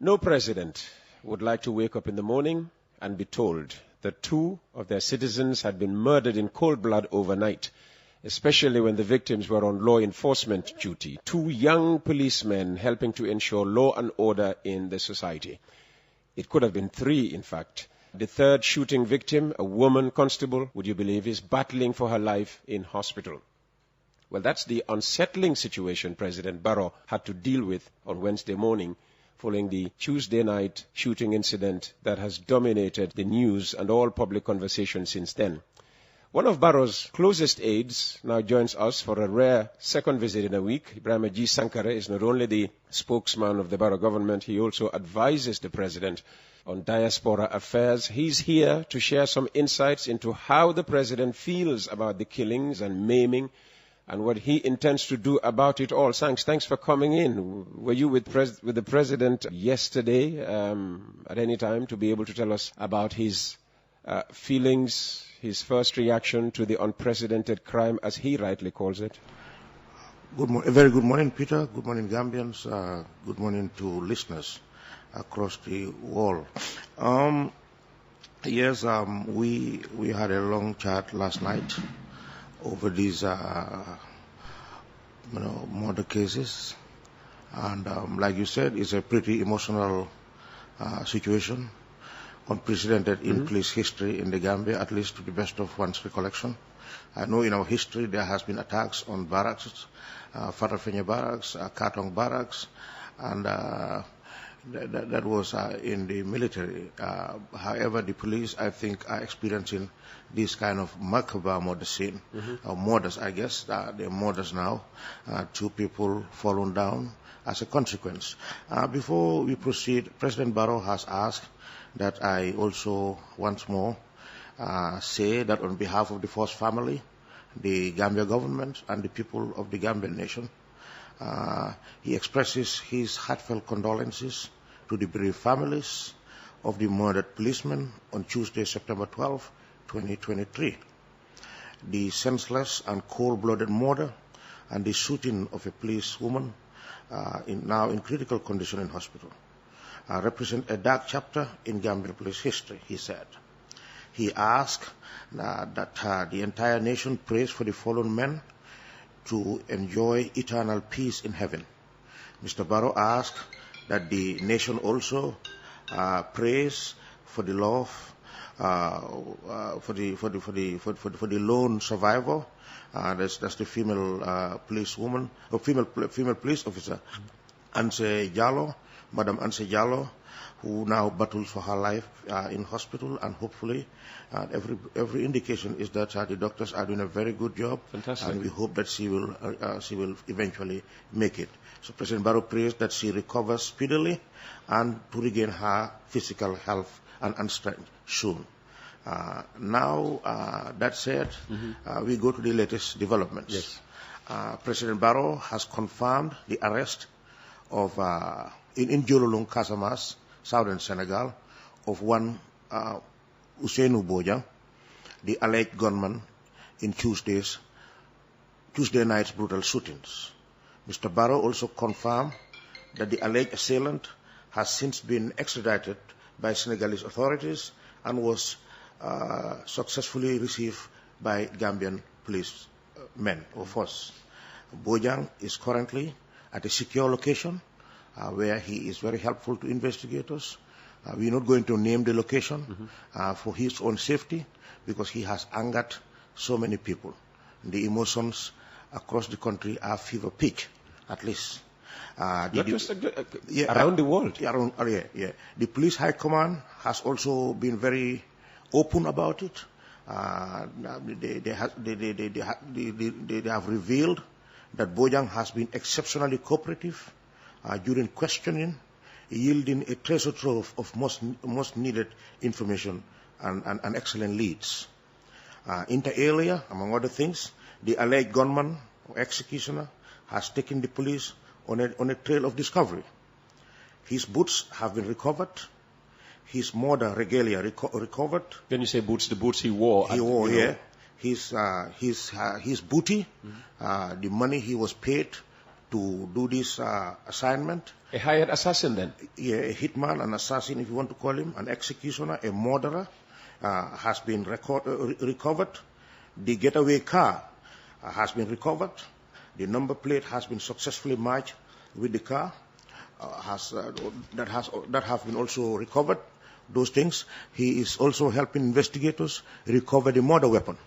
No president would like to wake up in the morning and be told that 2 of their citizens had been murdered in cold blood overnight, especially when the victims were on law enforcement duty. 2 young policemen helping to ensure law and order in the society. It could have been 3, in fact. The 3rd shooting victim, a woman constable, would you believe, is battling for her life in hospital. Well, that's the unsettling situation President Barrow had to deal with on Wednesday morning, following the Tuesday night shooting incident that has dominated the news and all public conversation since then. One of Barrow's closest aides now joins us for a rare second visit in a week. Ebrima Sankareh is not only the spokesman of the Barrow government, he also advises the president on diaspora affairs. He's here to share some insights into how the president feels about the killings and maiming and what he intends to do about it all. Thanks for coming in. Were you with the president yesterday at any time to be able to tell us about his feelings, his first reaction to the unprecedented crime, as he rightly calls it? Very good morning, Peter. Good morning, Gambians. Good morning to listeners across the world. Yes, we had a long chat last night over these murder cases, and like you said, it's a pretty emotional situation, unprecedented in police history in the Gambia, at least to the best of one's recollection. I know in our history there has been attacks on barracks, Farafenye barracks, Katong barracks, and that was in the military. However, the police, I think, are experiencing this kind of macabre murder scene, murders, I guess. They're murders now. 2 people fallen down as a consequence. Before we proceed, President Barrow has asked that I also once more say that on behalf of the First Family, the Gambia government, and the people of the Gambian nation, he expresses his heartfelt condolences to the bereaved families of the murdered policemen on Tuesday, September 12, 2023. The senseless and cold-blooded murder and the shooting of a policewoman now in critical condition in hospital represent a dark chapter in Gambian police history, he said. He asked that the entire nation prays for the fallen men to enjoy eternal peace in heaven. Mr. Barrow asked that the nation also prays for the love for the lone survivor. That's the female policewoman or female police officer, Anse Jallow, Madam Anse Jallow, who now battles for her life in hospital, and hopefully every indication is that the doctors are doing a very good job. Fantastic. And we hope that she will eventually make it. So President Barrow prays that she recovers speedily and to regain her physical health and strength soon. Now, that said, we go to the latest developments. Yes. President Barrow has confirmed the arrest of in Jololong, Casamance, southern Senegal, of one Ousseynou Bojang, the alleged gunman in Tuesday night's brutal shootings. Mr. Barrow also confirmed that the alleged assailant has since been extradited by Senegalese authorities and was successfully received by Gambian police men or force. Bojang is currently at a secure location where he is very helpful to investigators. We're not going to name the location for his own safety, because he has angered so many people. The emotions across the country are fever pitch, at least. Around the world. The police high command has also been very open about it. They have revealed that Bojang has been exceptionally cooperative during questioning, yielding a treasure trove of most needed information and excellent leads. Inter alia, among other things, the alleged gunman or executioner has taken the police on a trail of discovery. His boots have been recovered. His murder regalia recovered. When you say boots, the boots he wore. His booty, the money he was paid to do this assignment. A hired assassin then? Yeah, a hitman, an assassin if you want to call him, an executioner, a murderer, has been recovered. The getaway car has been recovered. The number plate has been successfully matched with the car. That have been also recovered. Those things. He is also helping investigators recover the murder weapon,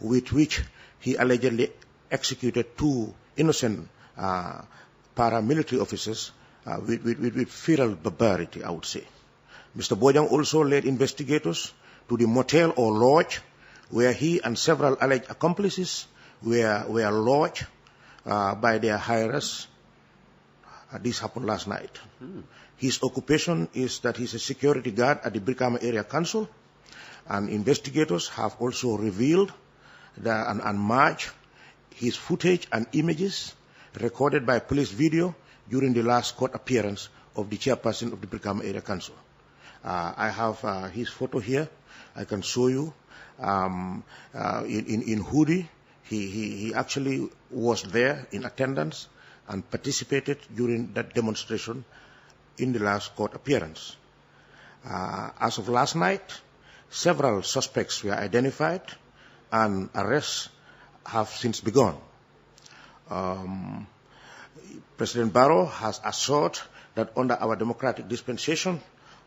with which he allegedly executed 2 innocent paramilitary officers with feral barbarity, I would say. Mr. Bojang also led investigators to the motel or lodge where he and several alleged accomplices were lodged by their hirers. This happened last night. His occupation is that he's a security guard at the Brikama Area Council, and investigators have also revealed and matched his footage and images recorded by police video during the last court appearance of the chairperson of the Brikama Area Council. I have his photo here. I can show you. In hoodie, he actually was there in attendance and participated during that demonstration in the last court appearance. As of last night, several suspects were identified and arrests have since begun. President Barrow has assured that under our democratic dispensation,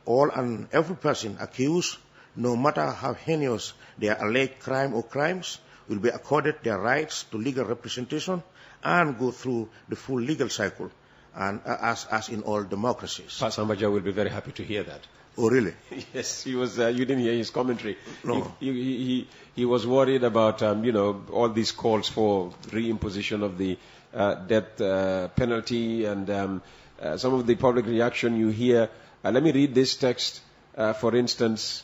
all and every person accused, no matter how heinous their alleged crime or crimes, will be accorded their rights to legal representation and go through the full legal cycle, and as in all democracies. Pasamaja will be very happy to hear that. Oh, really? Yes, he was. You didn't hear his commentary. No. He was worried about all these calls for reimposition of the death penalty and some of the public reaction you hear. Let me read this text, for instance.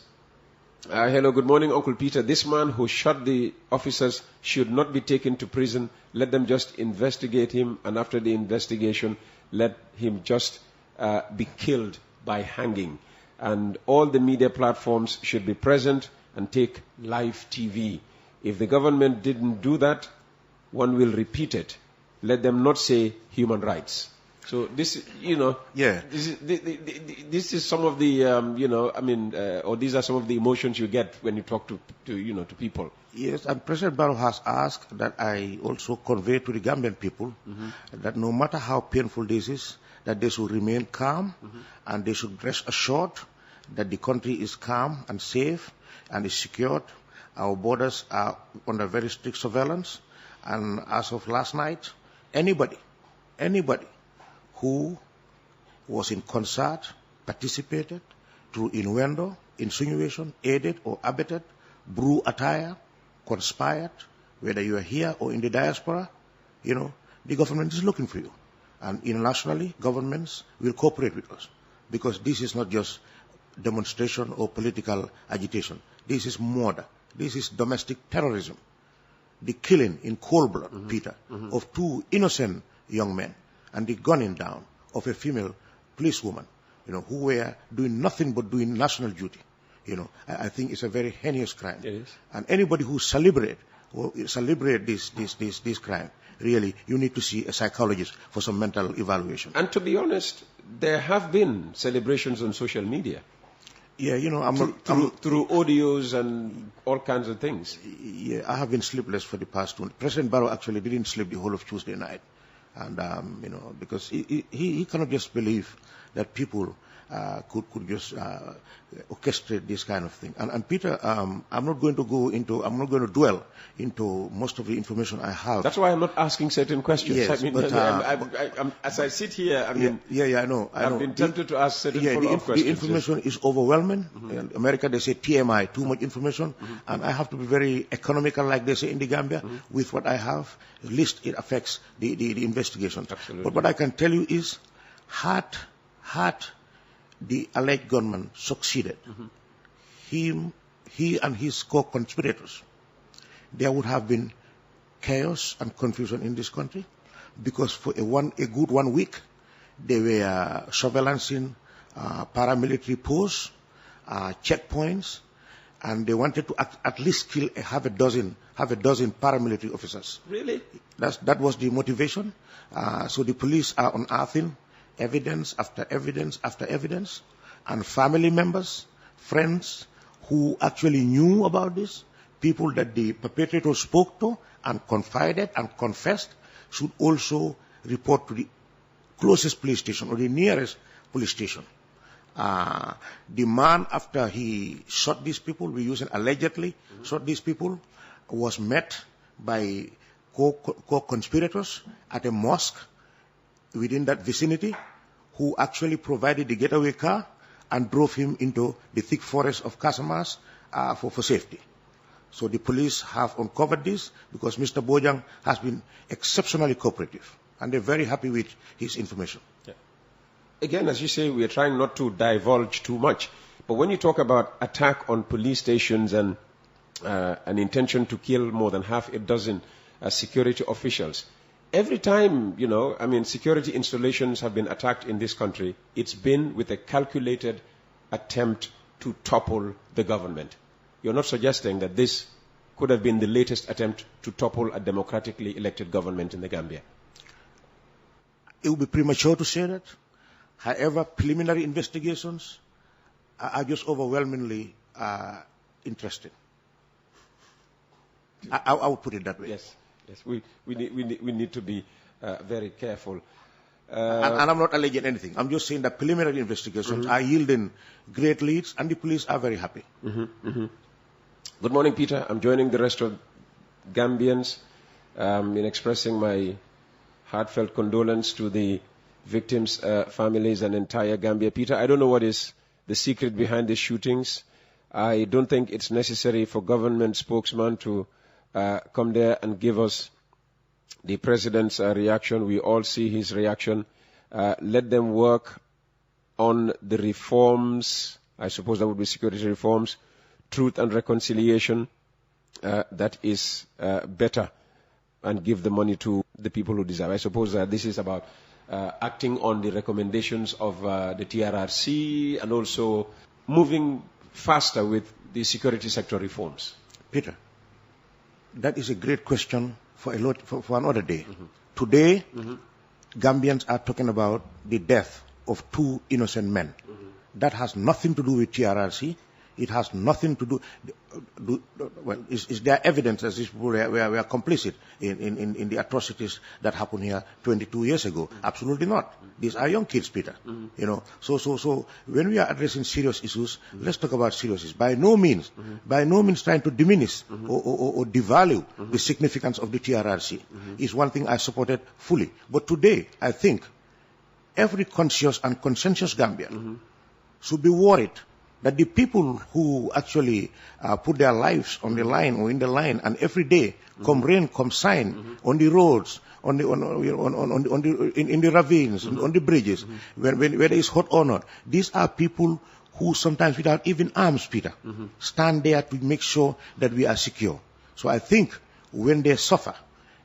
Hello, good morning, Uncle Peter. This man who shot the officers should not be taken to prison. Let them just investigate him, and after the investigation, let him just be killed by hanging. And all the media platforms should be present and take live TV. If the government didn't do that, one will repeat it. Let them not say human rights. So this, yeah, this is some of the, or these are some of the emotions you get when you talk to people. Yes, and President Barrow has asked that I also convey to the Gambian people that no matter how painful this is, that they should remain calm and they should rest assured that the country is calm and safe and is secured. Our borders are under very strict surveillance, and as of last night, anybody who was in concert, participated through innuendo, insinuation, aided or abetted, brew attire, conspired, whether you are here or in the diaspora, the government is looking for you. And internationally, governments will cooperate with us, because this is not just demonstration or political agitation. This is murder. This is domestic terrorism. The killing in cold blood, Peter, of 2 innocent young men, and the gunning down of a female policewoman, who were doing nothing but doing national duty. I think it's a very heinous crime. It is. And anybody who celebrate this crime, really, you need to see a psychologist for some mental evaluation. And to be honest, there have been celebrations on social media. Yeah, through audios and all kinds of things. Yeah, I have been sleepless for the past 2 days. President Barrow actually didn't sleep the whole of Tuesday night. And, because he cannot just believe that people could just orchestrate this kind of thing. And Peter, I'm not going to dwell into most of the information I have. That's why I'm not asking certain questions. Yes, as I sit here, I know. I've been tempted to ask certain follow-up questions. The information is overwhelming. In America, they say TMI, too much information. And I have to be very economical, like they say in the Gambia, with what I have. At least it affects the investigation. Absolutely. But what I can tell you is, had the alleged gunman succeeded, he and his co-conspirators, there would have been chaos and confusion in this country, because for a good 1 week, they were surveillancing paramilitary posts, checkpoints, and they wanted to at least kill half a dozen paramilitary officers. Really? That was the motivation. So the police are unearthing evidence after evidence after evidence, and family members, friends who actually knew about this, people that the perpetrator spoke to and confided and confessed, should also report to the closest police station or the nearest police station. The man, after he shot these people, allegedly shot these people, was met by co-conspirators at a mosque within that vicinity, who actually provided the getaway car and drove him into the thick forest of Casamas for safety. So the police have uncovered this because Mr. Bojang has been exceptionally cooperative, and they're very happy with his information. Yeah. Again, as you say, we are trying not to divulge too much. But when you talk about attack on police stations and an intention to kill more than half a dozen security officials, every time, security installations have been attacked in this country, it's been with a calculated attempt to topple the government. You're not suggesting that this could have been the latest attempt to topple a democratically elected government in the Gambia? It would be premature to say that. However, preliminary investigations are just overwhelmingly interesting. I would put it that way. Yes. We need to be very careful. And I'm not alleging anything. I'm just saying that preliminary investigations are yielding great leads, and the police are very happy. Good morning, Peter. I'm joining the rest of Gambians in expressing my heartfelt condolence to the victims' families and entire Gambia. Peter, I don't know what is the secret behind the shootings. I don't think it's necessary for government spokesman to come there and give us the president's reaction. We all see his reaction. Let them work on the reforms. I suppose that would be security reforms, truth and reconciliation. That is better, and give the money to the people who deserve. I suppose this is about acting on the recommendations of the TRRC and also moving faster with the security sector reforms. Peter, that is a great question for another day. Today, Gambians are talking about the death of 2 innocent men. That has nothing to do with TRRC. It has nothing to do. Is there evidence that these people were complicit in the atrocities that happened here 22 years ago? Absolutely not. These are young kids, Peter. So when we are addressing serious issues, let's talk about serious issues. By no means trying to diminish or devalue the significance of the TRRC. Is one thing I supported fully. But today, I think every conscious and conscientious Gambian should be worried that the people who actually put their lives on the line or in the line, and every day, come rain, come shine, on the roads, in the ravines, on the bridges, where there is hot or not, these are people who sometimes without even arms, Peter, stand there to make sure that we are secure. So I think when they suffer,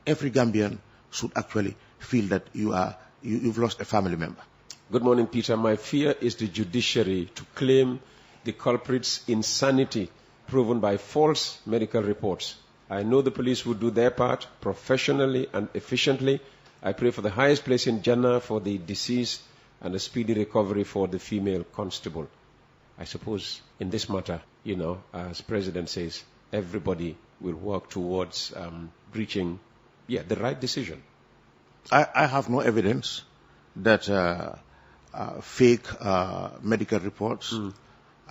every Gambian should actually feel that you've lost a family member. Good morning, Peter. My fear is the judiciary to claim the culprit's insanity proven by false medical reports. I know the police would do their part professionally and efficiently. I pray for the highest place in Jannah for the deceased and a speedy recovery for the female constable. I suppose in this matter, as President says, everybody will work towards reaching the right decision. I have no evidence that fake medical reports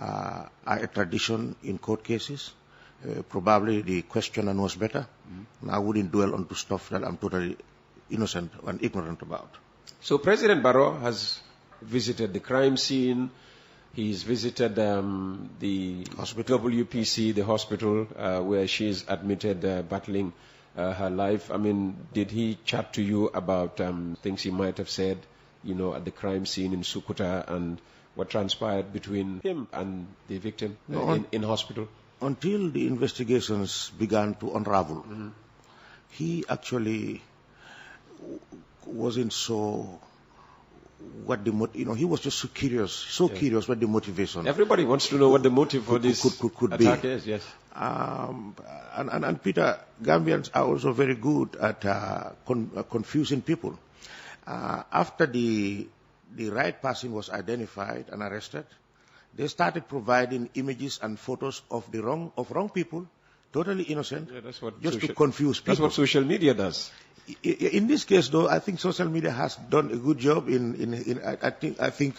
are a tradition in court cases. Probably the questioner knows better. I wouldn't dwell onto stuff that I'm totally innocent and ignorant about. So President Barrow has visited the crime scene. He's visited the hospital. WPC, the hospital where she is admitted battling her life. I mean, did he chat to you about things he might have said, at the crime scene in Sukuta, and what transpired between him and the victim in hospital? Until the investigations began to unravel, he actually wasn't so what the he was just so curious what the motivation. Everybody wants to know what the motive for this could attack be. is, yes. And Peter, Gambians are also very good at confusing people. After the right person was identified and arrested, they started providing images and photos of wrong people, totally innocent, that's what just to confuse people. That's what social media does. In this case, though, I think social media has done a good job I think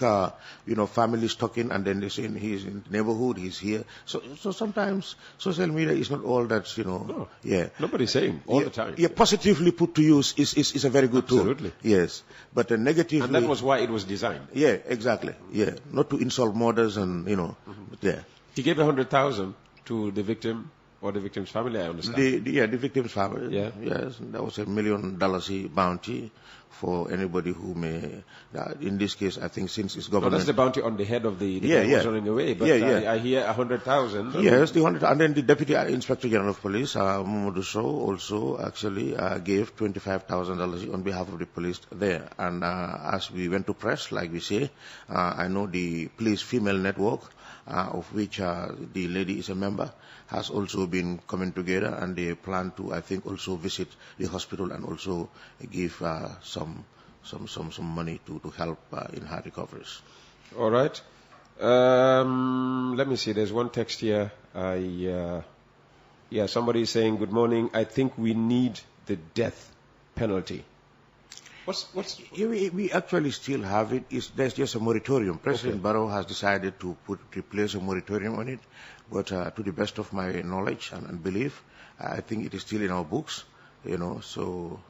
families talking and then they saying he's in the neighborhood, he's here. So sometimes social media is not all that, No, yeah. Nobody's saying all the time. Yeah, positively put to use is a very good tool. Absolutely. Yes. But negatively. And that was why it was designed. Yeah, exactly. Yeah. Not to insult mothers and, yeah. He gave 100,000 to the victim or the victim's family, I understand. The victim's family. Yeah. Yes. That was $1 million bounty for anybody who may, in this case, I think since it's government. No, that's the bounty on the head of the guy who was running away. But I hear 100,000. Yes, the 100, and then the Deputy Inspector General of Police, Mamadou Sow, also actually gave $25,000 on behalf of the police there. And as we went to press, like we say, I know the police female network, of which the lady is a member, has also been coming together, and they plan to, I think, also visit the hospital and also give some money to help in her recoveries. All right. Let me see. There's one text here. Somebody is saying, good morning. I think we need the death penalty. We actually still have it. There's just a moratorium. President Barrow has decided to replace a moratorium on it, but to the best of my knowledge and belief, I think it is still in our books. So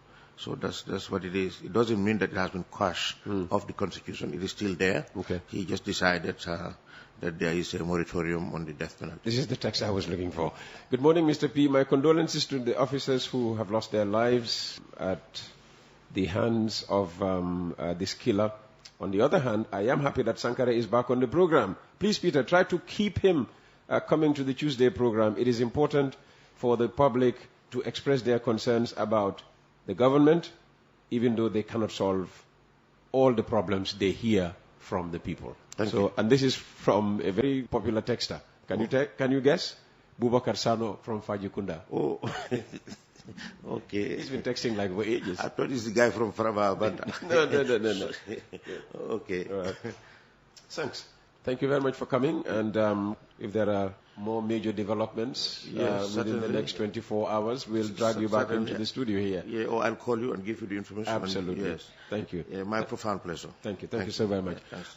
that's what it is. It doesn't mean that it has been quashed off the Constitution. It is still there. Okay. He just decided that there is a moratorium on the death penalty. This is the text I was looking for. Good morning, Mr. P. My condolences to the officers who have lost their lives at the hands of this killer. On the other hand, I am happy that Sankareh is back on the program. Please, Peter, try to keep him coming to the Tuesday program. It is important for the public to express their concerns about the government, even though they cannot solve all the problems they hear from the people. Thank you. And this is from a very popular texter. Can you guess? Bubakar Sano from Fajikunda. Oh. Okay. He's been texting like for ages. I thought he's the guy from Farava, but no. Okay. Right. Thanks. Thank you very much for coming. And if there are more major developments within the next 24 hours, we'll drag you back into the studio here. Yeah, or I'll call you and give you the information. Absolutely. Yes. Thank you. Yeah, my profound pleasure. Thank you. Thank you so very much. Thanks.